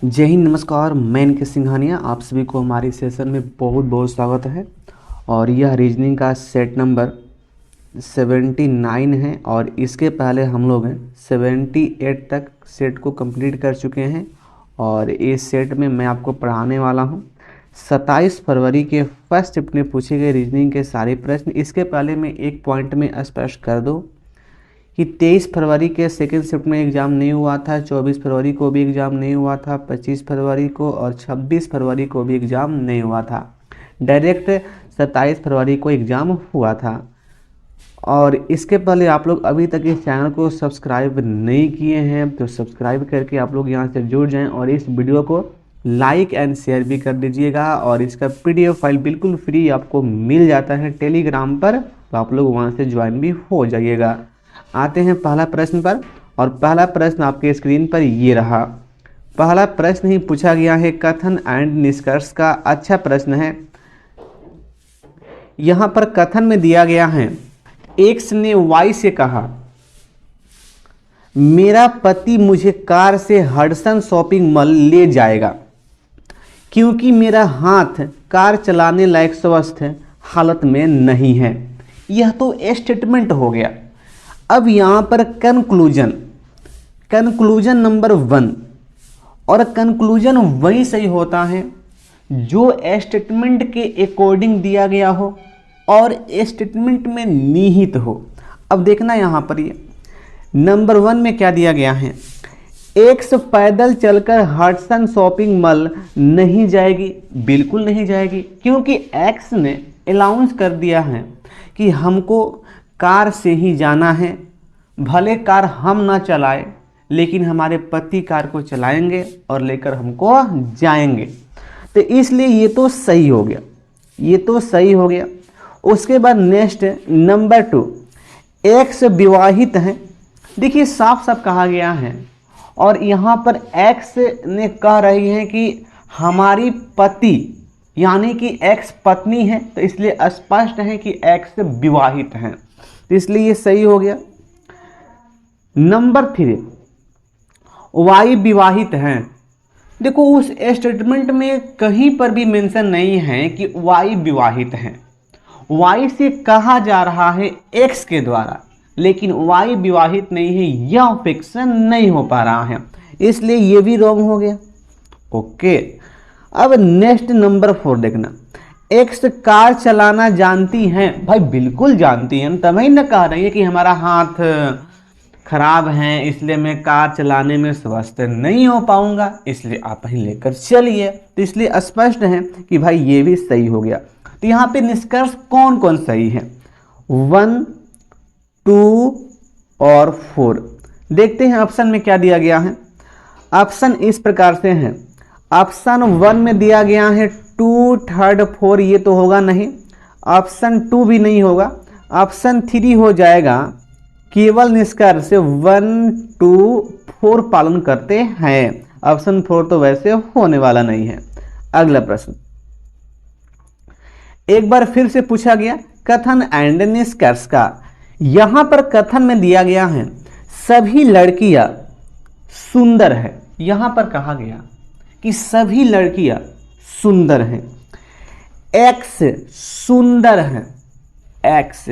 जय हिंद, नमस्कार। मैं इनके सिंघानिया, आप सभी को हमारी सेशन में बहुत बहुत स्वागत है। और यह रीजनिंग का सेट नंबर 79 है और इसके पहले हम लोग 78 तक सेट को कंप्लीट कर चुके हैं। और इस सेट में मैं आपको पढ़ाने वाला हूं 27 फरवरी के फर्स्ट शिफ्ट में पूछे गए रीजनिंग के सारे प्रश्न। इसके पहले मैं एक पॉइंट में स्पष्ट कर दूँ कि 23 फरवरी के सेकेंड शिफ्ट में एग्ज़ाम नहीं हुआ था, 24 फरवरी को भी एग्ज़ाम नहीं हुआ था, 25 फरवरी को और 26 फरवरी को भी एग्ज़ाम नहीं हुआ था। डायरेक्ट 27 फरवरी को एग्ज़ाम हुआ था। और इसके पहले आप लोग अभी तक इस चैनल को सब्सक्राइब नहीं किए हैं तो सब्सक्राइब करके आप लोग यहाँ से जुड़ जाएँ और इस वीडियो को लाइक एंड शेयर भी कर दीजिएगा। और इसका PDF फाइल बिल्कुल फ्री आपको मिल जाता है टेलीग्राम पर, तो आप लोग वहाँ से ज्वाइन भी हो जाइएगा। आते हैं पहला प्रश्न पर, और पहला प्रश्न आपके स्क्रीन पर ये रहा। पहला प्रश्न ही पूछा गया है कथन एंड निष्कर्ष का। अच्छा प्रश्न है। यहां पर कथन में दिया गया है, एक्स ने वाई से कहा, मेरा पति मुझे कार से हडसन शॉपिंग मॉल ले जाएगा क्योंकि मेरा हाथ कार चलाने लायक स्वस्थ हालत में नहीं है। यह तो स्टेटमेंट हो गया। अब यहाँ पर कंक्लूजन नंबर 1, और कंक्लूजन वही सही होता है जो स्टेटमेंट के अकॉर्डिंग दिया गया हो और स्टेटमेंट में निहित हो। अब देखना यहाँ पर ये नंबर 1 में क्या दिया गया है, एक्स पैदल चलकर हडसन शॉपिंग मॉल नहीं जाएगी। बिल्कुल नहीं जाएगी, क्योंकि एक्स ने अलाउंस कर दिया है कि हमको कार से ही जाना है। भले कार हम ना चलाए लेकिन हमारे पति कार को चलाएंगे और लेकर हमको जाएंगे, तो इसलिए ये तो सही हो गया, ये तो सही हो गया। उसके बाद नेक्स्ट नंबर 2, एक्स विवाहित हैं। देखिए साफ साफ कहा गया है और यहाँ पर एक्स ने कह रही है कि हमारी पति यानी कि एक्स पत्नी है, तो इसलिए स्पष्ट है कि एक्स विवाहित हैं, तो इसलिए ये सही हो गया। नंबर 3, वाई विवाहित हैं। देखो उस स्टेटमेंट में कहीं पर भी मेंशन नहीं है कि वाई विवाहित हैं। वाई से कहा जा रहा है एक्स के द्वारा, लेकिन वाई विवाहित नहीं है, यह फिक्सन नहीं हो पा रहा है, इसलिए ये भी रॉन्ग हो गया। ओके, अब नेक्स्ट नंबर 4 देखना, एक्स कार चलाना जानती हैं। भाई बिल्कुल जानती हैं, तभी न कह रही है कि हमारा हाथ खराब है इसलिए मैं कार चलाने में स्वस्थ नहीं हो पाऊंगा, इसलिए आप ही लेकर चलिए। तो इसलिए स्पष्ट है कि भाई ये भी सही हो गया। तो यहाँ पे निष्कर्ष कौन कौन सही है, 1, 2 और 4। देखते हैं ऑप्शन में क्या दिया गया है। ऑप्शन इस प्रकार से है, ऑप्शन 1 में दिया गया है 2, 3, 4, ये तो होगा नहीं। ऑप्शन 2 भी नहीं होगा। ऑप्शन 3 हो जाएगा, केवल निष्कर्ष 1, 2, 4 पालन करते हैं। ऑप्शन 4 तो वैसे होने वाला नहीं है। अगला प्रश्न एक बार फिर से पूछा गया कथन एंड निष्कर्ष का। यहां पर कथन में दिया गया है सभी लड़कियां सुंदर है। यहां पर कहा गया कि सभी लड़कियां सुंदर हैं, एक्स सुंदर है, एक्स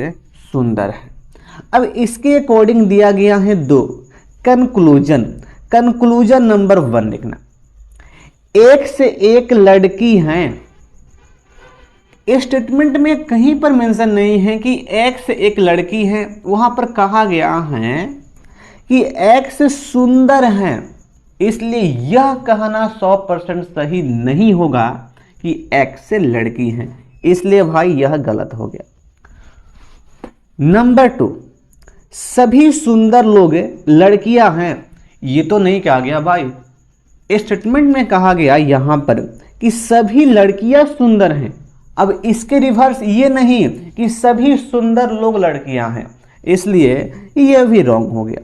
सुंदर है। अब इसके अकॉर्डिंग दिया गया है 2, कंक्लूजन नंबर 1 लिखना, एक से एक लड़की हैं। स्टेटमेंट में कहीं पर मेंशन नहीं है कि एक्स एक लड़की है, वहां पर कहा गया है कि एक्स सुंदर हैं, इसलिए यह कहना 100% सही नहीं होगा कि एक्स से लड़की हैं, इसलिए भाई यह गलत हो गया। नंबर 2, सभी सुंदर लोग लड़कियां हैं, ये तो नहीं कहा गया भाई। स्टेटमेंट में कहा गया यहां पर कि सभी लड़कियां सुंदर हैं। अब इसके रिवर्स ये नहीं कि सभी सुंदर लोग लड़कियां हैं, इसलिए यह भी रॉन्ग हो गया।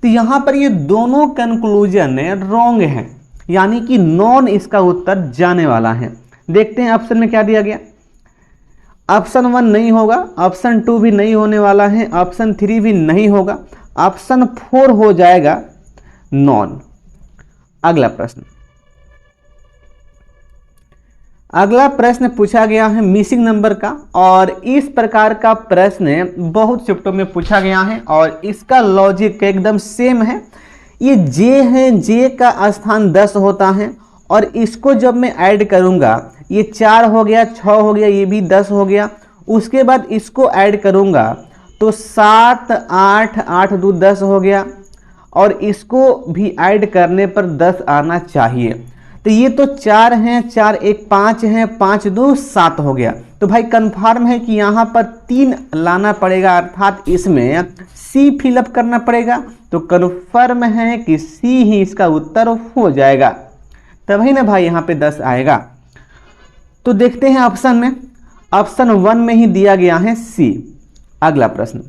तो यहां पर ये दोनों कंक्लूजन रॉन्ग है, यानी कि नॉन इसका उत्तर जाने वाला है। देखते हैं ऑप्शन में क्या दिया गया। ऑप्शन 1 नहीं होगा, ऑप्शन 2 भी नहीं होने वाला है, ऑप्शन 3 भी नहीं होगा, ऑप्शन 4 हो जाएगा नॉन। अगला प्रश्न, अगला प्रश्न पूछा गया है मिसिंग नंबर का, और इस प्रकार का प्रश्न बहुत शिफ्टों में पूछा गया है और इसका लॉजिक एकदम सेम है। ये जे है, जे का स्थान 10 होता है और इसको जब मैं ऐड करूंगा, ये 4 हो गया, 6 हो गया, ये भी 10 हो गया, उसके बाद इसको ऐड करूंगा तो 7 8 8 2 10 हो गया और इसको भी ऐड करने पर 10 आना चाहिए। तो ये तो 4 हैं, 4 1 5 हैं, 5 2 7 हो गया। तो भाई कंफर्म है कि यहाँ पर 3 लाना पड़ेगा, अर्थात इसमें सी फिलअप करना पड़ेगा। तो कंफर्म है कि सी ही इसका उत्तर हो जाएगा, तभी ना भाई यहाँ पे 10 आएगा। तो देखते हैं ऑप्शन में, ऑप्शन 1 में ही दिया गया है सी। अगला प्रश्न,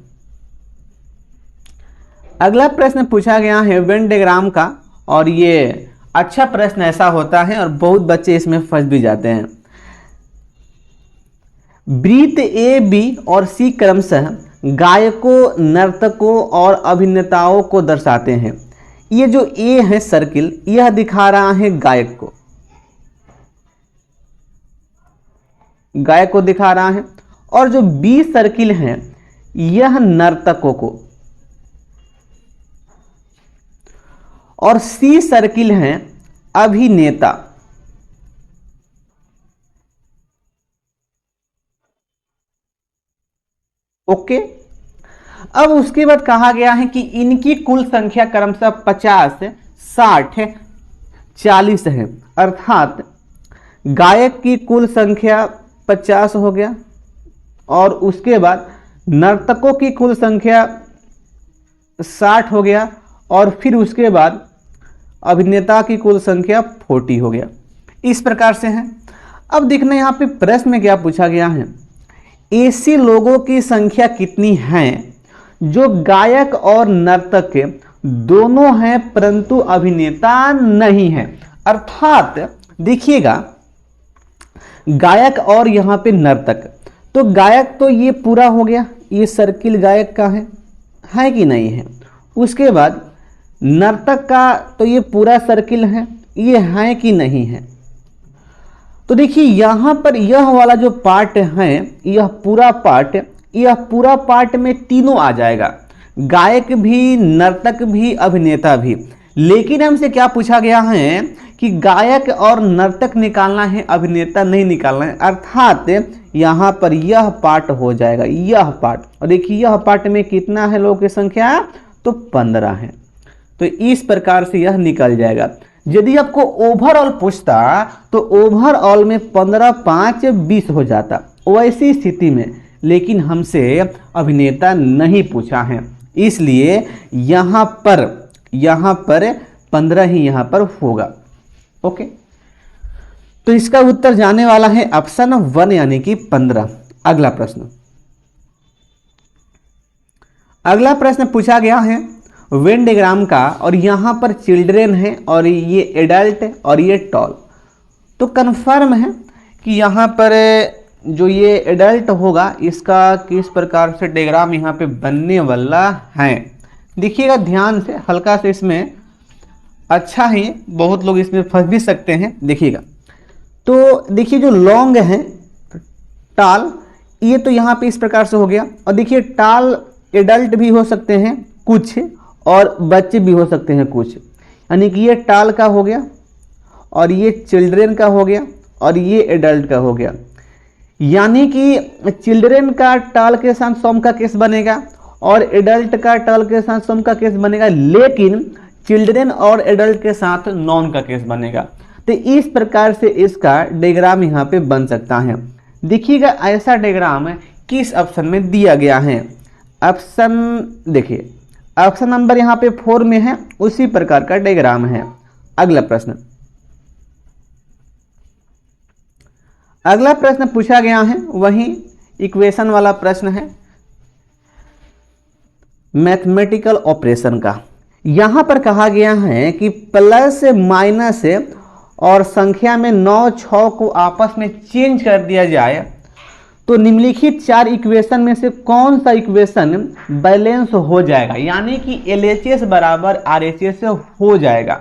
अगला प्रश्न पूछा गया है वेन डायग्राम का, और ये अच्छा प्रश्न ऐसा होता है और बहुत बच्चे इसमें फंस भी जाते हैं। वृत्त ए बी और सी क्रमशः गायकों, नर्तकों और अभिनेताओं को दर्शाते हैं। ये जो ए है सर्किल, यह दिखा रहा है गायक को, गायक को दिखा रहा है, और जो बी सर्किल है यह नर्तकों को, और सी सर्किल है अभिनेता। ओके, अब उसके बाद कहा गया है कि इनकी कुल संख्या क्रमशः 50, 60, 40 है, अर्थात गायक की कुल संख्या 50 हो गया और उसके बाद नर्तकों की कुल संख्या 60 हो गया और फिर उसके बाद अभिनेता की कुल संख्या 40 हो गया। इस प्रकार से है। अब देखना यहाँ पे प्रश्न में क्या पूछा गया है, ऐसे लोगों की संख्या कितनी है जो गायक और नर्तक दोनों हैं परंतु अभिनेता नहीं है। अर्थात देखिएगा, गायक और यहाँ पे नर्तक, तो गायक तो ये पूरा हो गया, ये सर्किल गायक का है कि नहीं है। उसके बाद नर्तक का तो ये पूरा सर्किल है, ये है कि नहीं है। तो देखिए यहाँ पर यह वाला जो पार्ट है, यह पूरा पार्ट में तीनों आ जाएगा, गायक भी, नर्तक भी, अभिनेता भी। लेकिन हमसे क्या पूछा गया है कि गायक और नर्तक निकालना है, अभिनेता नहीं निकालना है, अर्थात यहाँ पर यह पार्ट हो जाएगा, यह पार्ट। और देखिए यह पार्ट में कितना है लोगों की संख्या, तो 15 है। तो इस प्रकार से यह निकल जाएगा। यदि आपको ओवरऑल पूछता तो ओवरऑल में 15 5 20 हो जाता वैसी स्थिति में, लेकिन हमसे अभिनेता नहीं पूछा है, इसलिए यहाँ पर 15 ही यहाँ पर होगा। ओके, तो इसका उत्तर जाने वाला है ऑप्शन 1 यानी कि 15। अगला प्रश्न पूछा गया है वेन डायग्राम का, और यहाँ पर चिल्ड्रेन है और ये एडल्ट और ये टॉल। तो कंफर्म है कि यहाँ पर जो ये एडल्ट होगा इसका किस प्रकार से डायग्राम यहाँ पे बनने वाला है। देखिएगा ध्यान से, हल्का से इसमें अच्छा है, बहुत लोग इसमें फंस भी सकते हैं। देखिएगा, तो देखिए जो लॉन्ग है टाल, ये तो यहाँ पे इस प्रकार से हो गया, और देखिए टाल एडल्ट भी हो सकते हैं कुछ और बच्चे भी हो सकते हैं कुछ, यानी कि ये टाल का हो गया और ये चिल्ड्रेन का हो गया और ये एडल्ट का हो गया। यानी कि चिल्ड्रेन का टाल के साथ सम का केस बनेगा और एडल्ट का टाल के साथ सम का केस बनेगा, लेकिन चिल्ड्रेन और एडल्ट के साथ नॉन का केस बनेगा। तो इस प्रकार से इसका डायग्राम यहाँ पे बन सकता है। देखिएगा ऐसा डायग्राम किस ऑप्शन में दिया गया है। ऑप्शन देखिए, ऑप्शन नंबर यहाँ पे 4 में है, उसी प्रकार का डायग्राम है। अगला प्रश्न पूछा गया है, वही इक्वेशन वाला प्रश्न है मैथमेटिकल ऑपरेशन का। यहां पर कहा गया है कि प्लस माइनस और संख्या में 9 6 को आपस में चेंज कर दिया जाए तो निम्नलिखित 4 इक्वेशन में से कौन सा इक्वेशन बैलेंस हो जाएगा, यानी कि LHS बराबर RHS हो जाएगा।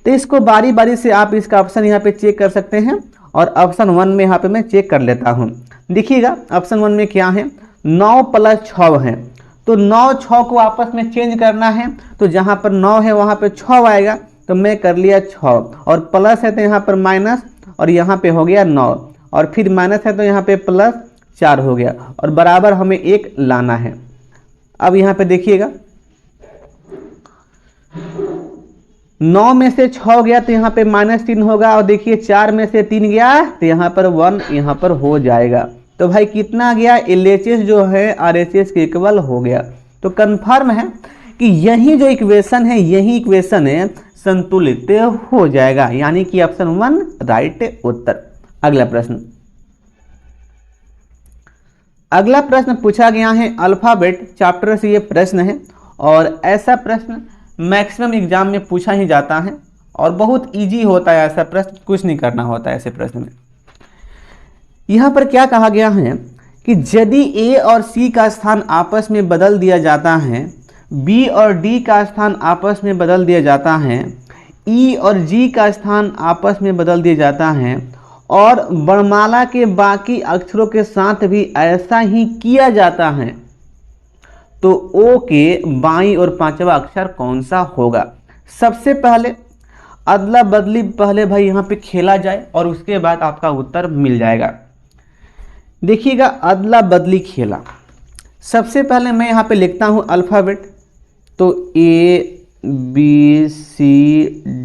तो इसको बारी बारी से आप इसका ऑप्शन यहाँ पे चेक कर सकते हैं और ऑप्शन 1 में यहाँ पे मैं चेक कर लेता हूँ। देखिएगा ऑप्शन 1 में क्या है, 9 + 6 है, तो 9 6 को आपस में चेंज करना है, तो जहाँ पर 9 है वहाँ पे 6 आएगा, तो मैं कर लिया 6, और प्लस है तो यहाँ पर माइनस, और यहाँ पे हो गया 9, और फिर माइनस है तो यहाँ पे +4 हो गया, और बराबर हमें 1 लाना है। अब यहाँ पे देखिएगा 9 में से 6 गया तो यहाँ पे -3 होगा, और देखिए 4 में से 3 गया तो यहाँ पर 1 यहाँ पर हो जाएगा। तो भाई कितना गया, LHS जो है RHS के इक्वल हो गया। तो कंफर्म है कि यही जो इक्वेशन है, यही इक्वेशन है संतुलित हो जाएगा, यानी कि ऑप्शन 1 राइट उत्तर। अगला प्रश्न, अगला प्रश्न पूछा गया है अल्फाबेट चैप्टर से ये प्रश्न है, और ऐसा प्रश्न मैक्सिमम एग्जाम में पूछा ही जाता है, और बहुत इजी होता है ऐसा प्रश्न, कुछ नहीं करना होता है ऐसे प्रश्न में। यहाँ पर क्या कहा गया है कि यदि A और C का स्थान आपस में बदल दिया जाता है, B और D का स्थान आपस में बदल दिया जाता है, E और G का स्थान आपस में बदल दिया जाता है, और वर्णमाला के बाकी अक्षरों के साथ भी ऐसा ही किया जाता है, तो O के बाईं और पांचवा अक्षर कौन सा होगा। सबसे पहले अदला बदली पहले भाई यहाँ पे खेला जाए, और उसके बाद आपका उत्तर मिल जाएगा। देखिएगा अदला बदली खेला, सबसे पहले मैं यहाँ पे लिखता हूँ अल्फ़ाबेट, तो A B C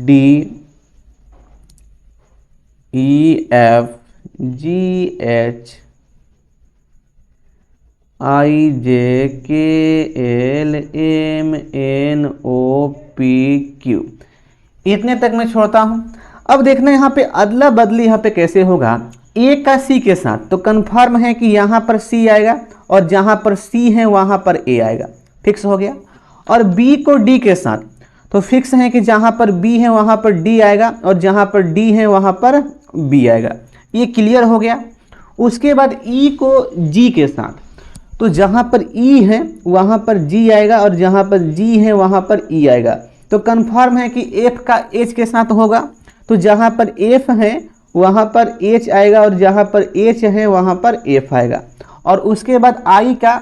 D E F G H I J K L M N O P Q, इतने तक मैं छोड़ता हूँ। अब देखना यहाँ पे अदला बदली यहाँ पे कैसे होगा, A का C के साथ, तो कंफर्म है कि यहाँ पर C आएगा, और जहाँ पर C है वहाँ पर A आएगा, फिक्स हो गया। और B को D के साथ, तो फिक्स है कि जहाँ पर B है वहाँ पर D आएगा, और जहाँ पर D है वहाँ पर B आएगा, ये क्लियर हो गया। उसके बाद E को G के साथ, तो जहाँ पर E है वहाँ पर G आएगा, और जहाँ पर G है वहाँ पर E आएगा, तो कंफर्म है कि F का H के साथ होगा, तो जहाँ पर F है वहाँ पर H आएगा, और जहाँ पर H है वहाँ पर F आएगा। और उसके बाद I का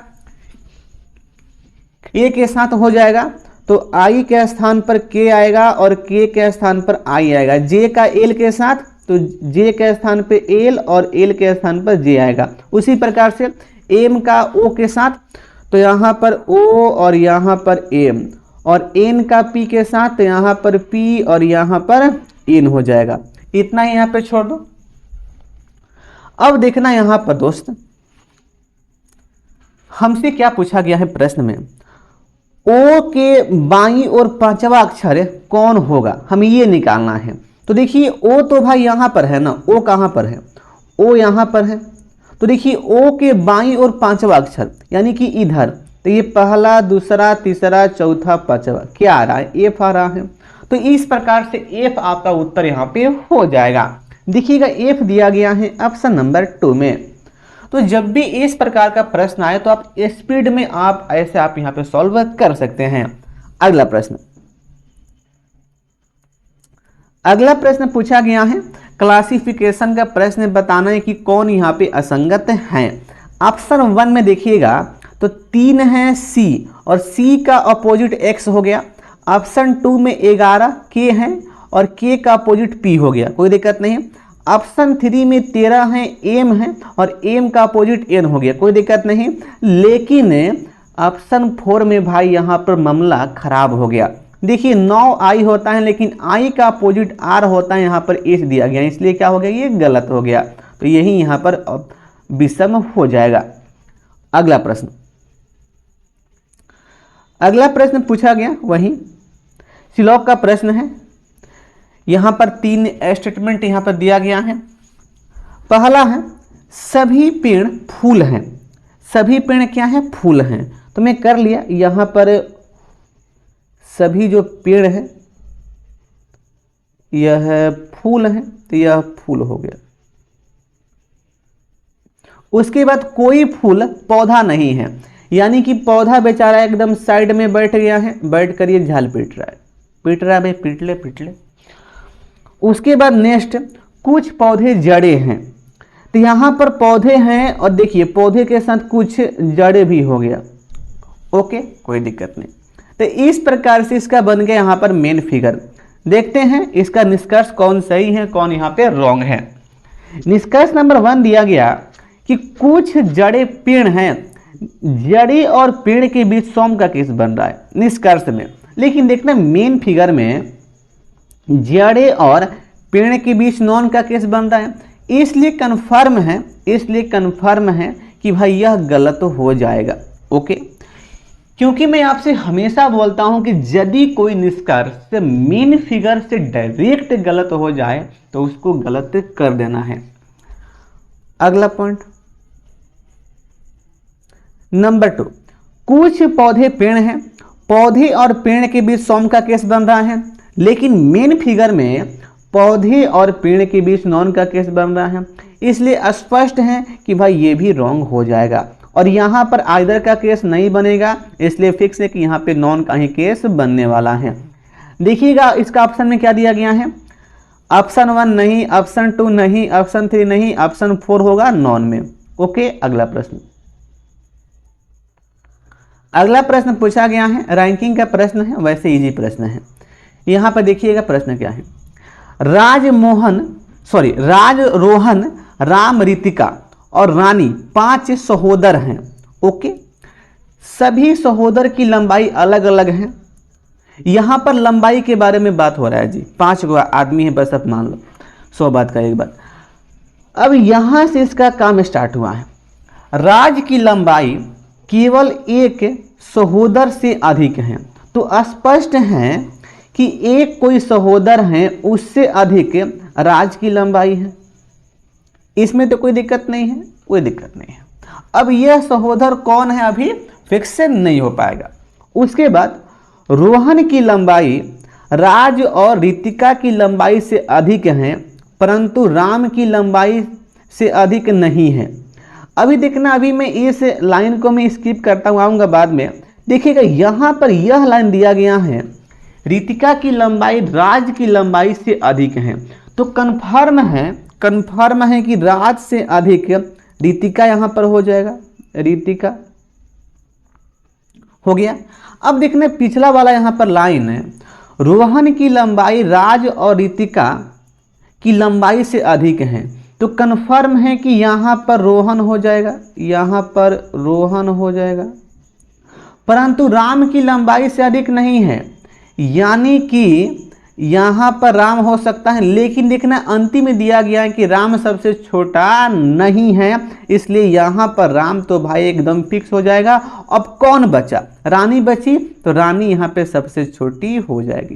A के साथ हो जाएगा, तो I के स्थान पर K आएगा, और K के स्थान पर I आएगा। J का L के साथ, तो J के स्थान पे L, और L के स्थान पर J आएगा। उसी प्रकार से M का O के साथ, तो यहाँ पर O और यहाँ पर M, और N का P के साथ, तो यहाँ पर P और यहाँ पर N हो जाएगा। इतना ही यहाँ पे छोड़ दो। अब देखना यहाँ पर दोस्त, हमसे क्या पूछा गया है प्रश्न में, O के बाईं और पांचवा अक्षर कौन होगा, हमें ये निकालना है। तो देखिए O तो भाई यहाँ पर है ना, O कहाँ पर है, O यहाँ पर है, तो देखिए O के बाईं और पांचवा अक्षर यानी कि इधर, तो ये पहला दूसरा तीसरा चौथा पांचवा क्या आ रहा है, F आ रहा है। तो इस प्रकार से F आपका उत्तर यहाँ पे हो जाएगा। देखिएगा F दिया गया है ऑप्शन नंबर 2 में। तो जब भी इस प्रकार का प्रश्न आए तो आप स्पीड में आप ऐसे आप यहाँ पे सॉल्व कर सकते हैं। अगला प्रश्न, अगला प्रश्न पूछा गया है क्लासिफिकेशन का प्रश्न, बताना है कि कौन यहाँ पे असंगत है। ऑप्शन 1 में देखिएगा तो 3 है C, और C का अपोजिट X हो गया। ऑप्शन 2 में 11 K है, और K का अपोजिट P हो गया, कोई दिक्कत नहीं। ऑप्शन 3 में 13 है M है, और M का अपोजिट N हो गया, कोई दिक्कत नहीं। लेकिन ऑप्शन 4 में भाई यहाँ पर मामला खराब हो गया। देखिए 9 I होता है, लेकिन I का अपोजिट R होता है, यहाँ पर H दिया गया, इसलिए क्या हो गया, ये गलत हो गया। तो यही यहाँ पर विषम हो जाएगा। अगला प्रश्न, अगला प्रश्न पूछा गया वही श्लोक का प्रश्न है। यहाँ पर 3 स्टेटमेंट यहाँ पर दिया गया है। पहला है सभी पेड़ फूल हैं, सभी पेड़ क्या है, फूल हैं। तो मैं कर लिया, यहाँ पर सभी जो पेड़ है यह फूल है, तो यह फूल हो गया। उसके बाद कोई फूल पौधा नहीं है, यानी कि पौधा बेचारा एकदम साइड में बैठ गया है, बैठ कर ये झाल पीट रहा है, पीट रहा है भाई, पीट ले पीट ले। उसके बाद नेक्स्ट कुछ पौधे जड़े हैं, तो यहाँ पर पौधे हैं और देखिए पौधे के साथ कुछ जड़े भी हो गया। ओके, कोई दिक्कत नहीं। तो इस प्रकार से इसका बन गया यहाँ पर मेन फिगर। देखते हैं इसका निष्कर्ष कौन सही है कौन यहाँ पे रॉन्ग है। निष्कर्ष नंबर 1 दिया गया कि कुछ जड़े पेड़ हैं, जड़ी और पेड़ के बीच सौम का केस बन रहा है निष्कर्ष में। लेकिन देखना मेन फिगर में जड़े और पेड़ के बीच नॉन का केस बन रहा है, इसलिए कन्फर्म है कि भाई यह गलत हो जाएगा। ओके, क्योंकि मैं आपसे हमेशा बोलता हूं कि यदि कोई निष्कर्ष मेन फिगर से डायरेक्ट गलत हो जाए तो उसको गलत कर देना है। अगला पॉइंट नंबर 2, कुछ पौधे पेड़ हैं, पौधे और पेड़ के बीच सौम का केस बन रहा है, लेकिन मेन फिगर में पौधे और पेड़ के बीच नॉन का केस बन रहा है, इसलिए स्पष्ट है कि भाई ये भी रॉन्ग हो जाएगा। और यहाँ पर आइदर का केस नहीं बनेगा, इसलिए फिक्स है कि यहाँ पे नॉन का ही केस बनने वाला है। देखिएगा इसका ऑप्शन में क्या दिया गया है, ऑप्शन 1 नहीं, ऑप्शन 2 नहीं, ऑप्शन 3 नहीं, ऑप्शन 4 होगा नॉन में। ओके, अगला प्रश्न पूछा गया है, रैंकिंग का प्रश्न है, वैसे इजी प्रश्न है। यहाँ पर देखिएगा प्रश्न क्या है। राजरोहन, राम, रितिका और रानी 5 सहोदर हैं। ओके, सभी सहोदर की लंबाई अलग अलग है। यहां पर लंबाई के बारे में बात हो रहा है जी, 5 आदमी है बस, अब मान लो 100 बात का एक बात। अब यहां से इसका काम स्टार्ट हुआ है। राज की लंबाई केवल एक सहोदर से अधिक है, तो स्पष्ट है कि एक कोई सहोदर है उससे अधिक राज की लंबाई है, इसमें तो कोई दिक्कत नहीं है, कोई दिक्कत नहीं है। अब यह सहोदर कौन है अभी फिक्स नहीं हो पाएगा। उसके बाद रोहन की लंबाई राज और रितिका की लंबाई से अधिक है, परंतु राम की लंबाई से अधिक नहीं है। अभी देखना, अभी मैं इस लाइन को मैं स्किप करता हुआ आऊँगा बाद में। देखिएगा यहाँ पर यह लाइन दिया गया है, रितिका की लंबाई राज की लंबाई से अधिक है, तो कन्फर्म है कि राज से अधिक रितिका यहाँ पर हो जाएगा, रितिका हो गया। अब देखने पिछला वाला यहाँ पर लाइन है, रोहन की लंबाई राज और रितिका की लंबाई से अधिक है, तो कन्फर्म है कि यहाँ पर रोहन हो जाएगा, यहाँ पर रोहन हो जाएगा, परंतु राम की लंबाई से अधिक नहीं है, यानी कि यहाँ पर राम हो सकता है। लेकिन देखना अंतिम में दिया गया है कि राम सबसे छोटा नहीं है, इसलिए यहाँ पर राम तो भाई एकदम फिक्स हो जाएगा। अब कौन बचा, रानी बची, तो रानी यहाँ पे सबसे छोटी हो जाएगी।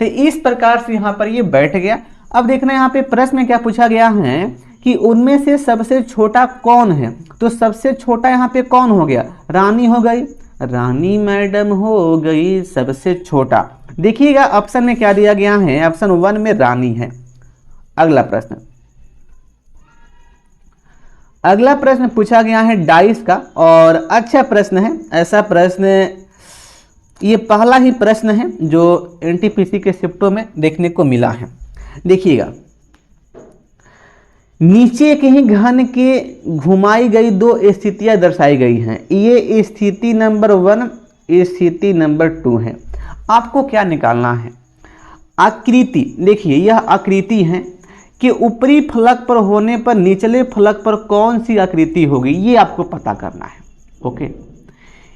तो इस प्रकार से यहाँ पर ये बैठ गया। अब देखना यहाँ पे प्रश्न में क्या पूछा गया है कि उनमें से सबसे छोटा कौन है, तो सबसे छोटा यहाँ पे कौन हो गया, रानी हो गई, रानी मैडम हो गई सबसे छोटा। देखिएगा ऑप्शन में क्या दिया गया है, ऑप्शन 1 में रानी है। अगला प्रश्न पूछा गया है डाइस का, और अच्छा प्रश्न है। ऐसा प्रश्न ये पहला ही प्रश्न है जो एनटीपीसी के शिफ्टों में देखने को मिला है। देखिएगा, नीचे के ही घन के घुमाई गई 2 स्थितियां दर्शाई गई हैं। ये स्थिति नंबर 1, स्थिति नंबर 2 है। आपको क्या निकालना है, आकृति। देखिए यह आकृति है कि ऊपरी फलक पर होने पर निचले फलक पर कौन सी आकृति होगी, ये आपको पता करना है। ओके,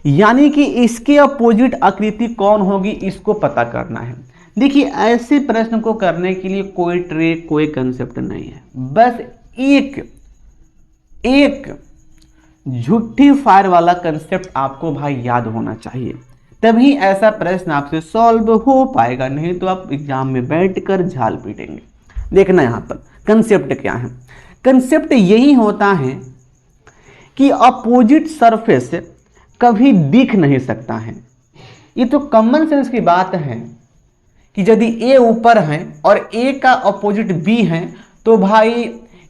यानी कि इसके अपोजिट आकृति कौन होगी, इसको पता करना है। देखिए ऐसे प्रश्न को करने के लिए कोई ट्रिक कोई कंसेप्ट नहीं है, बस एक झूठी फायर वाला कंसेप्ट आपको भाई याद होना चाहिए, तभी ऐसा प्रश्न आपसे सॉल्व हो पाएगा, नहीं तो आप एग्जाम में बैठकर झाल पीटेंगे। देखना यहाँ पर कंसेप्ट क्या है। कंसेप्ट यही होता है कि अपोजिट सरफेस कभी दिख नहीं सकता है। ये तो कॉमन सेंस की बात है कि यदि ए ऊपर है और ए का अपोजिट बी है, तो भाई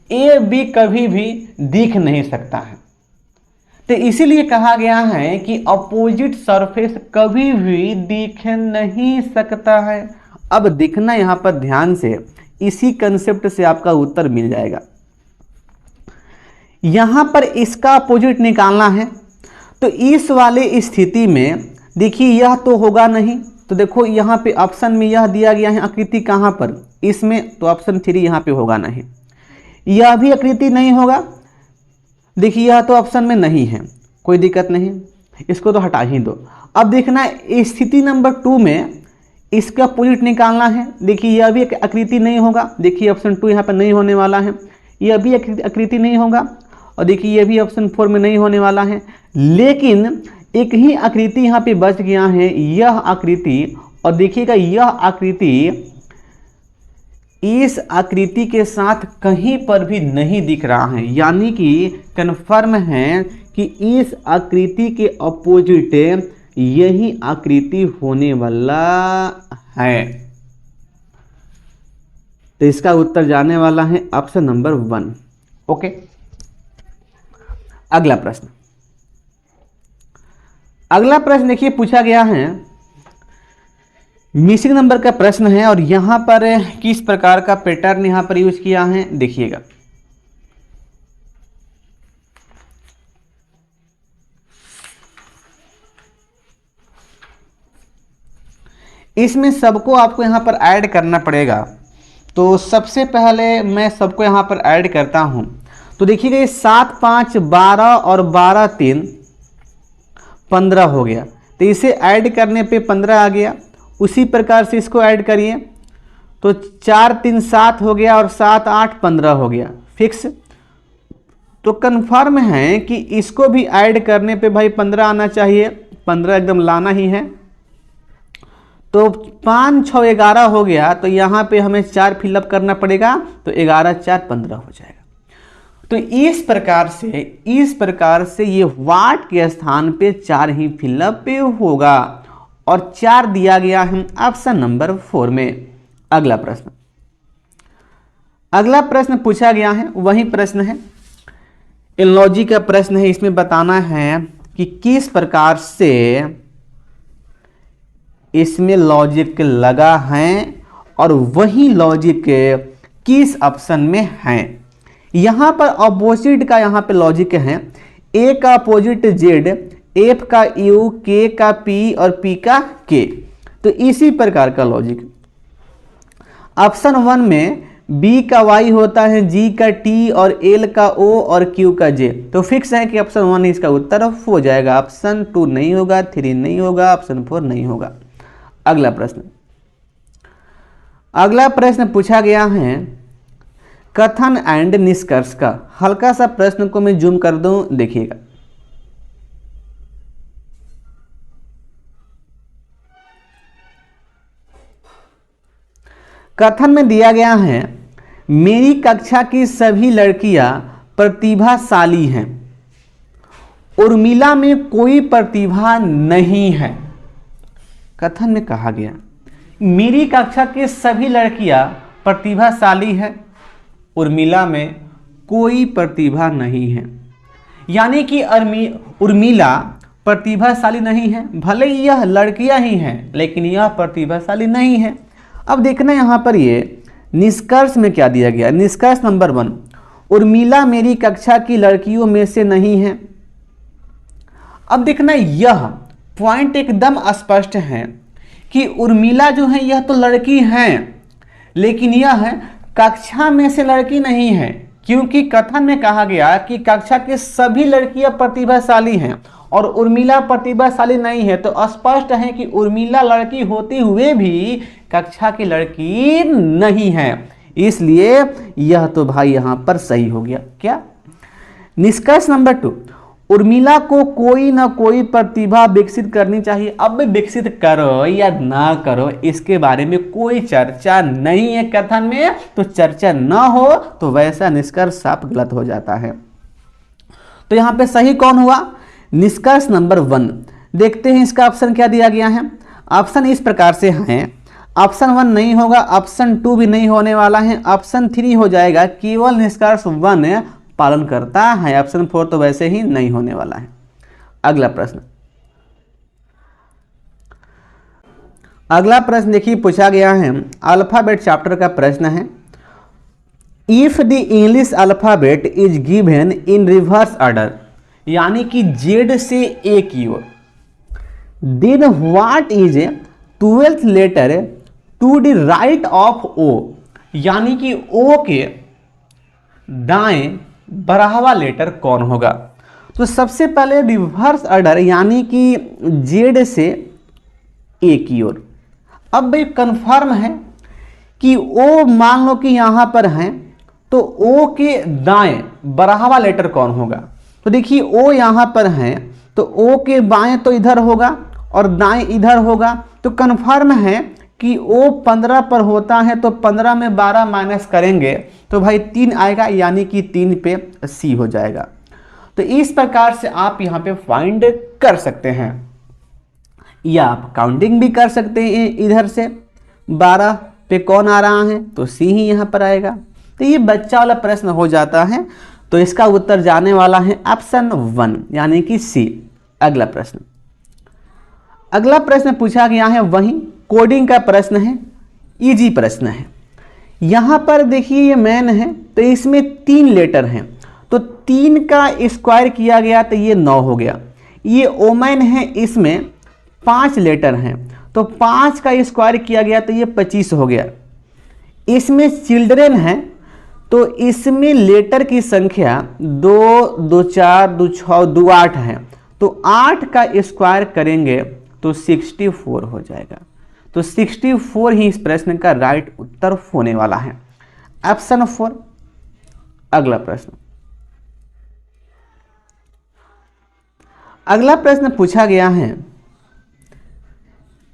ए बी कभी भी दिख नहीं सकता है। तो इसीलिए कहा गया है कि अपोजिट सरफेस कभी भी दिख नहीं सकता है। अब दिखना यहाँ पर ध्यान से, इसी कंसेप्ट से आपका उत्तर मिल जाएगा। यहां पर इसका अपोजिट निकालना है, तो इस वाले स्थिति में देखिए यह तो होगा नहीं, तो देखो यहाँ पे ऑप्शन में यह दिया गया है आकृति कहाँ पर, इसमें, तो ऑप्शन 3 यहाँ पे होगा नहीं। यह भी आकृति नहीं होगा, देखिए यह तो ऑप्शन में नहीं है, कोई दिक्कत नहीं, इसको तो हटा ही दो। अब देखना स्थिति नंबर 2 में इसका अपोजिट निकालना है। देखिए यह भी आकृति नहीं होगा, देखिए ऑप्शन 2 यहाँ पर नहीं होने वाला है, यह भी आकृति नहीं होगा, और देखिए यह भी ऑप्शन 4 में नहीं होने वाला है। लेकिन एक ही आकृति यहाँ पे बच गया है, यह आकृति, और देखिएगा यह आकृति इस आकृति के साथ कहीं पर भी नहीं दिख रहा है, यानी कि कन्फर्म है कि इस आकृति के अपोजिट यही आकृति होने वाला है। तो इसका उत्तर जाने वाला है ऑप्शन नंबर 1। ओके, अगला प्रश्न। अगला प्रश्न देखिए पूछा गया है, मिसिंग नंबर का प्रश्न है, और यहां पर किस प्रकार का पैटर्न यहां पर यूज किया है देखिएगा। इसमें सबको आपको यहां पर ऐड करना पड़ेगा, तो सबसे पहले मैं सबको यहां पर ऐड करता हूं। तो देखिएगा ये 7 5 12 और 12 3 15 हो गया, तो इसे ऐड करने पे 15 आ गया। उसी प्रकार से इसको ऐड करिए, तो 4 3 7 हो गया, और 7 8 15 हो गया, फिक्स। तो कन्फर्म है कि इसको भी ऐड करने पे भाई 15 आना चाहिए, 15 एकदम लाना ही है। तो 5 6 11 हो गया, तो यहाँ पे हमें 4 फिलअप करना पड़ेगा, तो 11 4 15 हो जाएगा। तो इस प्रकार से ये वाट के स्थान पे 4 ही फिलअप होगा, और 4 दिया गया है ऑप्शन नंबर 4 में। अगला प्रश्न पूछा गया है, वही प्रश्न है, एनालॉजी का प्रश्न है। इसमें बताना है कि किस प्रकार से इसमें लॉजिक लगा है, और वही लॉजिक किस ऑप्शन में है। यहां पर अपोजिट का यहां पे लॉजिक है, ए का अपोजिट जेड, एफ का यू, के का पी, और पी का के। तो इसी प्रकार का लॉजिक ऑप्शन 1 में बी का वाई होता है, जी का टी, और एल का ओ, और क्यू का जे। तो फिक्स है कि ऑप्शन 1 इसका उत्तर हो जाएगा, ऑप्शन 2 नहीं होगा, 3 नहीं होगा, ऑप्शन 4 नहीं होगा। अगला प्रश्न पूछा गया है कथन एंड निष्कर्ष का। हल्का सा प्रश्न को मैं जूम कर दूं, देखिएगा। कथन में दिया गया है, मेरी कक्षा की सभी लड़कियां प्रतिभाशाली हैं, उर्मिला में कोई प्रतिभा नहीं है। कथन में कहा गया मेरी कक्षा की सभी लड़कियां प्रतिभाशाली है, उर्मिला में कोई प्रतिभा नहीं है। यानी कि उर्मिला प्रतिभाशाली नहीं है, भले ही यह लड़कियां ही हैं, लेकिन यह प्रतिभाशाली नहीं है। अब देखना यहाँ पर ये निष्कर्ष में क्या दिया गया। निष्कर्ष नंबर 1, उर्मिला मेरी कक्षा की लड़कियों में से नहीं है। अब देखना यह पॉइंट एकदम स्पष्ट है कि उर्मिला जो है यह तो लड़की हैं, लेकिन यह कक्षा में से लड़की नहीं है, क्योंकि कथन में कहा गया कि कक्षा के सभी लड़कियां प्रतिभाशाली हैं और उर्मिला प्रतिभाशाली नहीं है। तो स्पष्ट है कि उर्मिला लड़की होते हुए भी कक्षा की लड़की नहीं है, इसलिए यह तो भाई यहां पर सही हो गया। क्या निष्कर्ष नंबर 2, उर्मिला को कोई ना कोई प्रतिभा विकसित करनी चाहिए। अब विकसित करो या ना करो इसके बारे में कोई चर्चा नहीं है कथन में, तो चर्चा ना हो तो वैसा निष्कर्ष साफ गलत हो जाता है। तो यहां पे सही कौन हुआ, निष्कर्ष नंबर 1। देखते हैं इसका ऑप्शन क्या दिया गया है। ऑप्शन इस प्रकार से है, ऑप्शन 1 नहीं होगा, ऑप्शन 2 भी नहीं होने वाला है, ऑप्शन 3 हो जाएगा, केवल निष्कर्ष 1 पालन करता है, ऑप्शन 4 तो वैसे ही नहीं होने वाला है। अगला प्रश्न देखिए पूछा गया है, अल्फाबेट चैप्टर का प्रश्न है। If the English alphabet is given in reverse order, यानी कि जेड से ए की ओर, then what is 12th letter to the right of O, यानी कि ओ के दाएं बढ़ावा लेटर कौन होगा। तो सबसे पहले रिवर्स ऑर्डर यानी कि जेड से ए की ओर। अब भाई कंफर्म है कि ओ मान लो कि यहां पर है, तो ओ के दाएं बढ़ावा लेटर कौन होगा। तो देखिए ओ यहां पर है, तो ओ के बाएं तो इधर होगा और दाएं इधर होगा। तो कंफर्म है कि ओ 15 पर होता है, तो 15 में 12 माइनस करेंगे तो भाई 3 आएगा, यानी कि 3 पे सी हो जाएगा। तो इस प्रकार से आप यहाँ पे फाइंड कर सकते हैं, या आप काउंटिंग भी कर सकते हैं। इधर से 12 पे कौन आ रहा है, तो सी ही यहाँ पर आएगा। तो ये बच्चा वाला प्रश्न हो जाता है, तो इसका उत्तर जाने वाला है ऑप्शन 1 यानी कि सी। अगला प्रश्न पूछा गया है, वही कोडिंग का प्रश्न है, इजी प्रश्न है। यहां पर देखिए ये मैन है, तो इसमें 3 लेटर हैं, तो 3 का स्क्वायर किया गया तो ये 9 हो गया। ये ओमैन है, इसमें 5 लेटर हैं, तो 5 का स्क्वायर किया गया तो ये 25 हो गया। इसमें चिल्ड्रेन है, तो इसमें लेटर की संख्या 2, 2, 4, 2, 6, 2, 8 है, तो 8 का स्क्वायर करेंगे तो 64 हो जाएगा। तो 64 ही इस प्रश्न का राइट उत्तर होने वाला है, ऑप्शन 4। अगला प्रश्न पूछा गया है,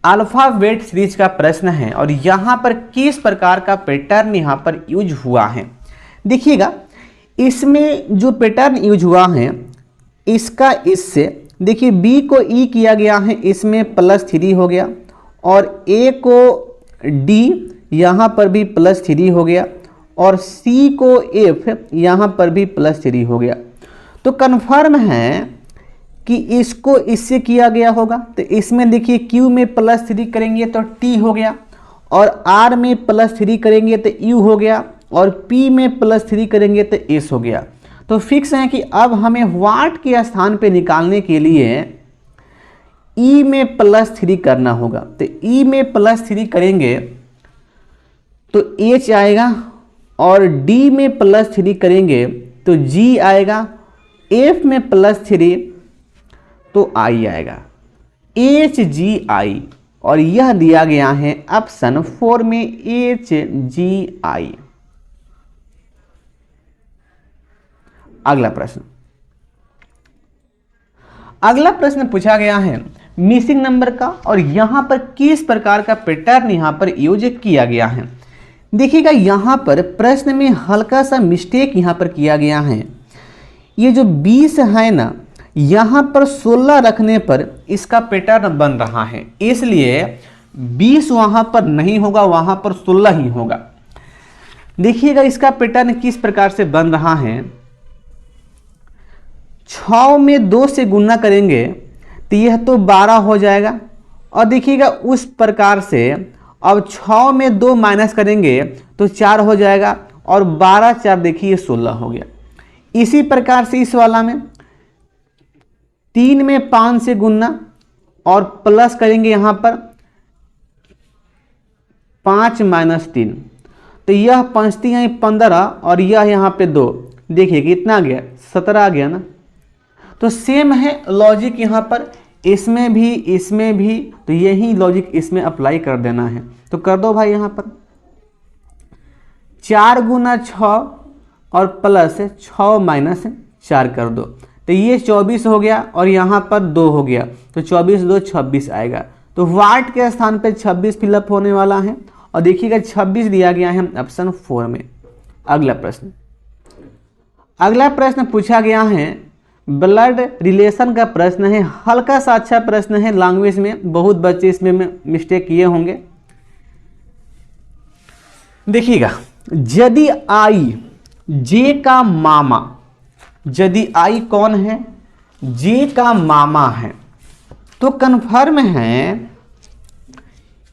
अल्फाबेट सीरीज का प्रश्न है, और यहां पर किस प्रकार का पैटर्न यहां पर यूज हुआ है। देखिएगा इसमें जो पैटर्न यूज हुआ है, इसका इससे देखिए बी को ई किया गया है, इसमें +3 हो गया, और ए को डी यहाँ पर भी +3 हो गया, और सी को एफ यहाँ पर भी +3 हो गया। तो कन्फर्म है कि इसको इससे किया गया होगा। तो इसमें देखिए क्यू में +3 करेंगे तो टी हो गया, और आर में +3 करेंगे तो यू हो गया, और पी में +3 करेंगे तो एस हो गया। तो फिक्स है कि अब हमें व्हाट के स्थान पे निकालने के लिए ई में +3 करना होगा। तो ई में +3 करेंगे तो एच आएगा, और डी में +3 करेंगे तो जी आएगा, एफ में +3 तो आई आएगा, एच जी आई, और यह दिया गया है ऑप्शन 4 में एच जी आई। अगला प्रश्न पूछा गया है मिसिंग नंबर का, और यहां पर किस प्रकार का पैटर्न यहां पर यूज किया गया है। देखिएगा यहां पर प्रश्न में हल्का सा मिस्टेक यहां पर किया गया है। ये जो 20 है ना, यहां पर 16 रखने पर इसका पैटर्न बन रहा है, इसलिए 20 वहां पर नहीं होगा, वहां पर 16 ही होगा। देखिएगा इसका पैटर्न किस प्रकार से बन रहा है। 6 में 2 से गुना करेंगे तो यह तो 12 हो जाएगा, और देखिएगा उस प्रकार से अब 6 में 2 माइनस करेंगे तो 4 हो जाएगा, और 12 4 देखिए 16 हो गया। इसी प्रकार से इस वाला में 3 में 5 से गुना और प्लस करेंगे यहां पर 5 माइनस 3, तो यह 5 3 15, और यह यहां पे 2, देखिए कितना आ गया 17 आ गया ना। तो सेम है लॉजिक यहाँ पर, इसमें भी, तो यही लॉजिक इसमें अप्लाई कर देना है। तो कर दो भाई यहाँ पर 4 गुना 6 और प्लस 6 माइनस 4 कर दो, तो ये 24 हो गया, और यहाँ पर 2 हो गया, तो 24 2 26 आएगा। तो वाट के स्थान पे 26 फिलअप होने वाला है, और देखिएगा 26 दिया गया है ऑप्शन 4 में। अगला प्रश्न पूछा गया है ब्लड रिलेशन का प्रश्न है, हल्का सा अच्छा प्रश्न है, लैंग्वेज में बहुत बच्चे इसमें मिस्टेक किए होंगे। देखिएगा यदि आई जे का मामा, यदि आई कौन है, जे का मामा है, तो कन्फर्म है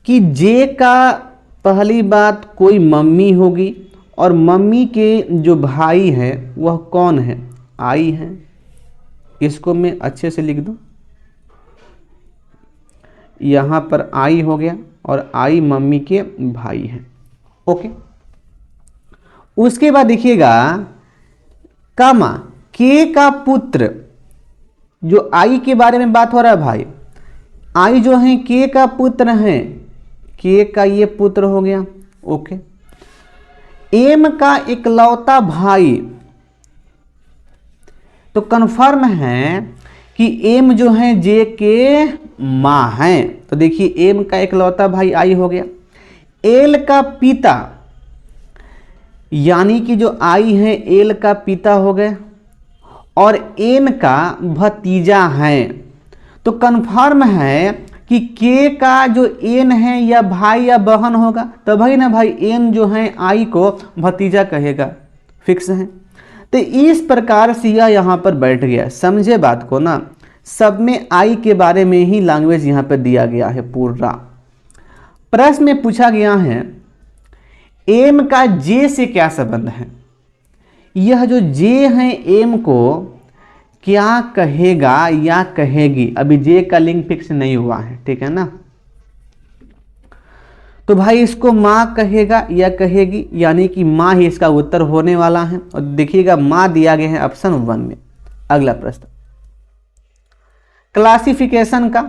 कि जे का पहली बात कोई मम्मी होगी, और मम्मी के जो भाई है वह कौन है? आई है। इसको मैं अच्छे से लिख दूं, यहाँ पर आई हो गया और आई मम्मी के भाई हैं। ओके, उसके बाद देखिएगा कामा के का पुत्र, जो आई के बारे में बात हो रहा है भाई, आई जो है के का पुत्र है, के का ये पुत्र हो गया। ओके, एम का इकलौता भाई, तो कन्फर्म है कि एम जो है जे के माँ है, तो देखिए एम का इकलौता भाई आई हो गया। एल का पिता, यानी कि जो आई है एल का पिता हो गए, और एन का भतीजा है, तो कन्फर्म है कि के का जो एन है या भाई या बहन होगा, तो भाई ना भाई एन जो है आई को भतीजा कहेगा, फिक्स है। तो इस प्रकार से यह यहाँ पर बैठ गया, समझे बात को ना। सब में आई के बारे में ही लैंग्वेज यहाँ पर दिया गया है पूरा। प्रश्न में पूछा गया है एम का जे से क्या संबंध है। यह जो जे है एम को क्या कहेगा या कहेगी, अभी जे का लिंक फिक्स नहीं हुआ है, ठीक है ना। तो भाई इसको माँ कहेगा या कहेगी, यानी कि माँ ही इसका उत्तर होने वाला है। और देखिएगा माँ दिया गया है ऑप्शन 1 में। अगला प्रश्न क्लासिफिकेशन का,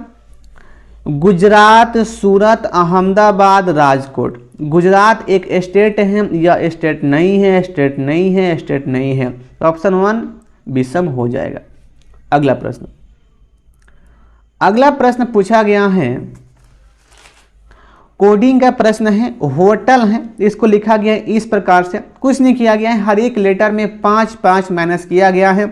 गुजरात, सूरत, अहमदाबाद, राजकोट। गुजरात एक स्टेट है या स्टेट नहीं है? स्टेट नहीं है, स्टेट नहीं है, तो ऑप्शन 1 विषम हो जाएगा। अगला प्रश्न, अगला प्रश्न पूछा गया है, कोडिंग का प्रश्न है, होटल है, इसको लिखा गया है इस प्रकार से, कुछ नहीं किया गया है, हर एक लेटर में 5 माइनस किया गया है।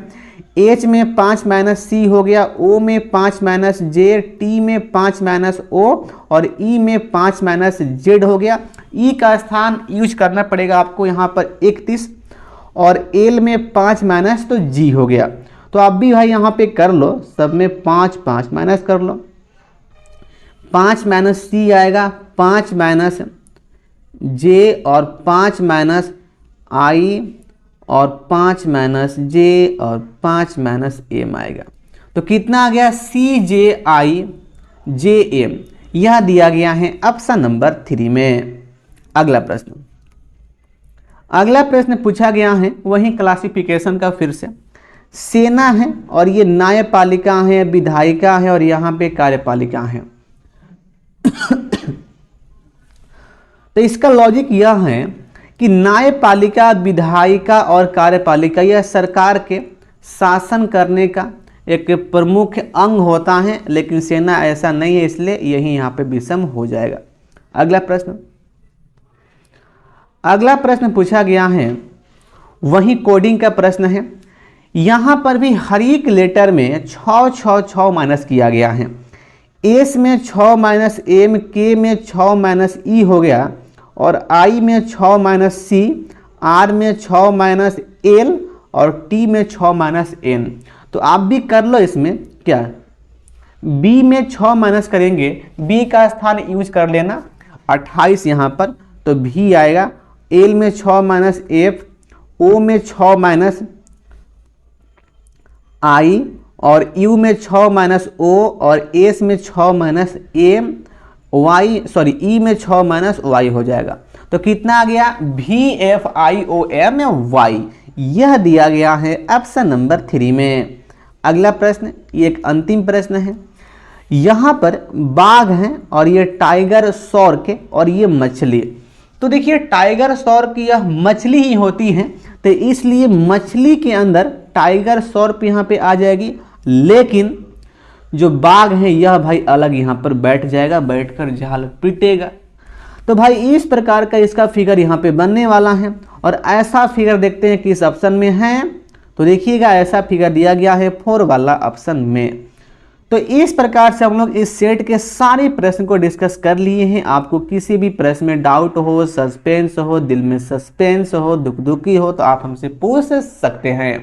एच में 5 माइनस सी हो गया, ओ में 5 माइनस जे, टी में 5 माइनस ओ और ई में 5 माइनस जेड हो गया। ई का स्थान यूज करना पड़ेगा आपको यहाँ पर 31 और एल में 5 माइनस तो जी हो गया। तो आप भी भाई यहाँ पे कर लो, सब में 5 माइनस कर लो। 5 माइनस सी आएगा, 5 माइनस जे और 5 माइनस आई और 5 माइनस जे और 5 माइनस एम आएगा। तो कितना आ गया? सी जे आई जे एम, यह दिया गया है ऑप्शन नंबर 3 में। अगला प्रश्न, अगला प्रश्न पूछा गया है वही क्लासिफिकेशन का, फिर से सेना है और ये न्यायपालिका है, विधायिका है और यहाँ पे कार्यपालिका है। तो इसका लॉजिक यह है कि न्यायपालिका, विधायिका और कार्यपालिका यह सरकार के शासन करने का एक प्रमुख अंग होता है, लेकिन सेना ऐसा नहीं है, इसलिए यही यहाँ पे विषम हो जाएगा। अगला प्रश्न, अगला प्रश्न पूछा गया है वही कोडिंग का प्रश्न है। यहाँ पर भी हर एक लेटर में 6 माइनस किया गया है। एस में 6 माइनस एम, के में 6 माइनस ई हो गया और आई में 6 माइनस सी, आर में 6 माइनस एल और टी में 6 माइनस एन। तो आप भी कर लो इसमें क्या, बी में 6 माइनस करेंगे, बी का स्थान यूज कर लेना 28 यहाँ पर, तो भी आएगा। एल में 6 माइनस एफ, ओ में 6 माइनस आई और यू में 6 माइनस ओ और एस में 6 माइनस एम, वाई सॉरी ई में 6 माइनस वाई हो जाएगा। तो कितना आ गया? भी F I O M Y, यह दिया गया है ऑप्शन नंबर 3 में। अगला प्रश्न, ये एक अंतिम प्रश्न है। यहाँ पर बाघ है और ये टाइगर शार्क और ये मछली। तो देखिए टाइगर शार्क यह मछली ही होती है, तो इसलिए मछली के अंदर टाइगर शार्क यहाँ पे आ जाएगी, लेकिन जो बाघ है यह भाई अलग यहाँ पर बैठ जाएगा, बैठकर झाल पीटेगा। तो भाई इस प्रकार का इसका फिगर यहाँ पे बनने वाला है और ऐसा फिगर देखते हैं किस ऑप्शन में है। तो देखिएगा ऐसा फिगर दिया गया है 4 वाला ऑप्शन में। तो इस प्रकार से हम लोग इस सेट के सारे प्रश्न को डिस्कस कर लिए हैं। आपको किसी भी प्रश्न में डाउट हो, सस्पेंस हो, दिल में सस्पेंस हो, दुखी हो, तो आप हमसे पूछ सकते हैं।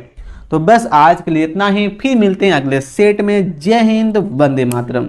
तो बस आज के लिए इतना ही, फिर मिलते हैं अगले सेट में। जय हिंद, वंदे मातरम।